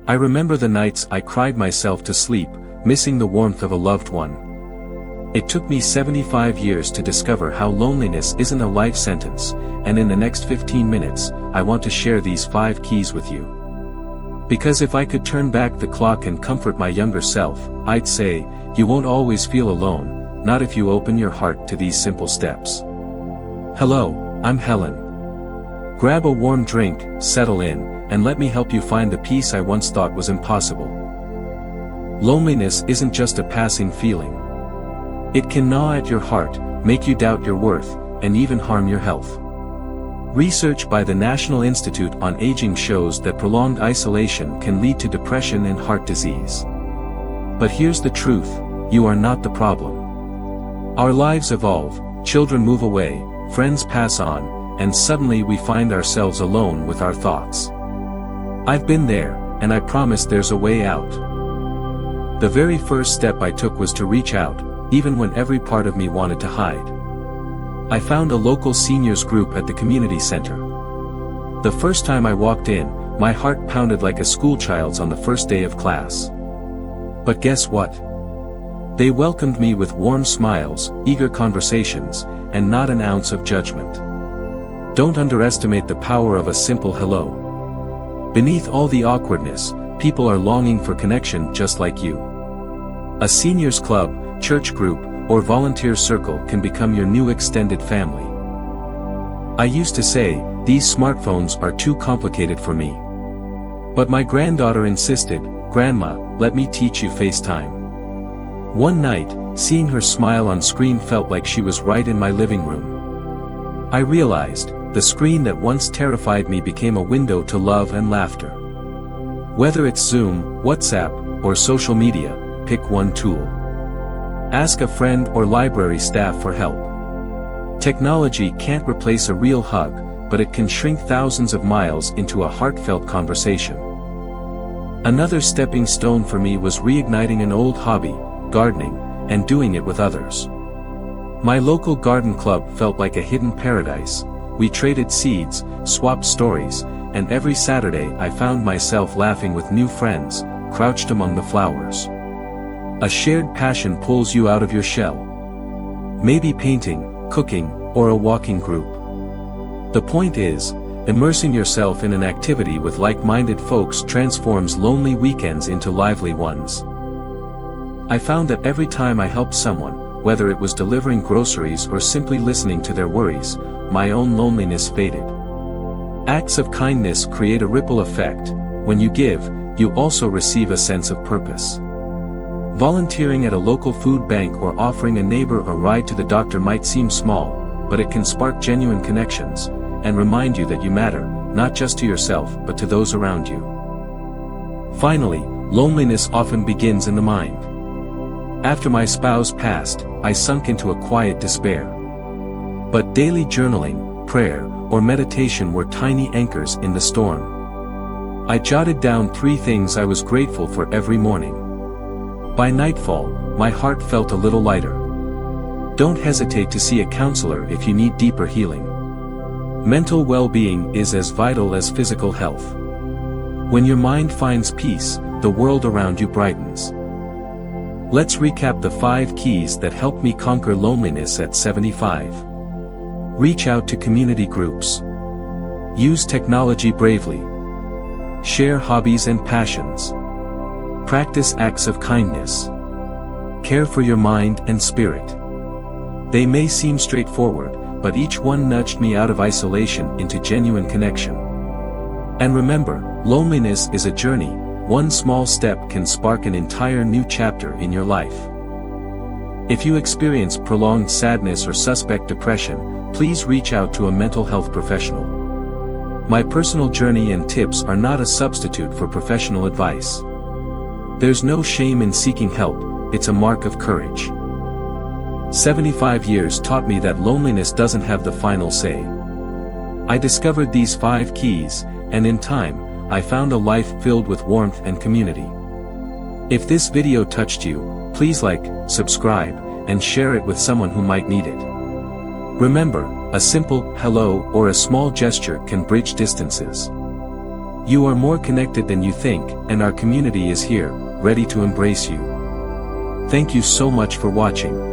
I remember the nights I cried myself to sleep, missing the warmth of a loved one. It took me 75 years to discover how loneliness isn't a life sentence, and in the next 15 minutes, I want to share these 5 keys with you. Because if I could turn back the clock and comfort my younger self, I'd say, you won't always feel alone, not if you open your heart to these simple steps. Hello, I'm Helen. Grab a warm drink, settle in, and let me help you find the peace I once thought was impossible. Loneliness isn't just a passing feeling. It can gnaw at your heart, make you doubt your worth, and even harm your health. Research by the National Institute on Aging shows that prolonged isolation can lead to depression and heart disease. But here's the truth, you are not the problem. Our lives evolve, children move away, friends pass on, and suddenly we find ourselves alone with our thoughts. I've been there, and I promise there's a way out. The very first step I took was to reach out, even when every part of me wanted to hide. I found a local seniors group at the community center. The first time I walked in, my heart pounded like a schoolchild's on the first day of class. But guess what? They welcomed me with warm smiles, eager conversations, and not an ounce of judgment. Don't underestimate the power of a simple hello. Beneath all the awkwardness, people are longing for connection just like you. A seniors club, church group, or volunteer circle can become your new extended family. I used to say, these smartphones are too complicated for me. But my granddaughter insisted, Grandma, let me teach you FaceTime. One night, seeing her smile on screen felt like she was right in my living room. I realized, the screen that once terrified me became a window to love and laughter. Whether it's Zoom, WhatsApp, or social media, pick one tool. Ask a friend or library staff for help. Technology can't replace a real hug, but it can shrink thousands of miles into a heartfelt conversation. Another stepping stone for me was reigniting an old hobby, gardening, and doing it with others. My local garden club felt like a hidden paradise. We traded seeds, swapped stories, and every Saturday I found myself laughing with new friends, crouched among the flowers. A shared passion pulls you out of your shell. Maybe painting, cooking, or a walking group. The point is, immersing yourself in an activity with like-minded folks transforms lonely weekends into lively ones. I found that every time I helped someone, whether it was delivering groceries or simply listening to their worries, my own loneliness faded. Acts of kindness create a ripple effect. When you give, you also receive a sense of purpose. Volunteering at a local food bank or offering a neighbor a ride to the doctor might seem small, but it can spark genuine connections, and remind you that you matter, not just to yourself but to those around you. Finally, loneliness often begins in the mind. After my spouse passed, I sunk into a quiet despair. But daily journaling, prayer, or meditation were tiny anchors in the storm. I jotted down 3 things I was grateful for every morning. By nightfall, my heart felt a little lighter. Don't hesitate to see a counselor if you need deeper healing. Mental well-being is as vital as physical health. When your mind finds peace, the world around you brightens. Let's recap the 5 keys that helped me conquer loneliness at 75. Reach out to community groups. Use technology bravely. Share hobbies and passions. Practice acts of kindness. Care for your mind and spirit. They may seem straightforward, but each one nudged me out of isolation into genuine connection. And remember, loneliness is a journey. One small step can spark an entire new chapter in your life. If you experience prolonged sadness or suspect depression, please reach out to a mental health professional. My personal journey and tips are not a substitute for professional advice. There's no shame in seeking help, it's a mark of courage. 75 years taught me that loneliness doesn't have the final say. I discovered these 5 keys, and in time, I found a life filled with warmth and community. If this video touched you, please like, subscribe, and share it with someone who might need it. Remember, a simple hello or a small gesture can bridge distances. You are more connected than you think, and our community is here, ready to embrace you. Thank you so much for watching.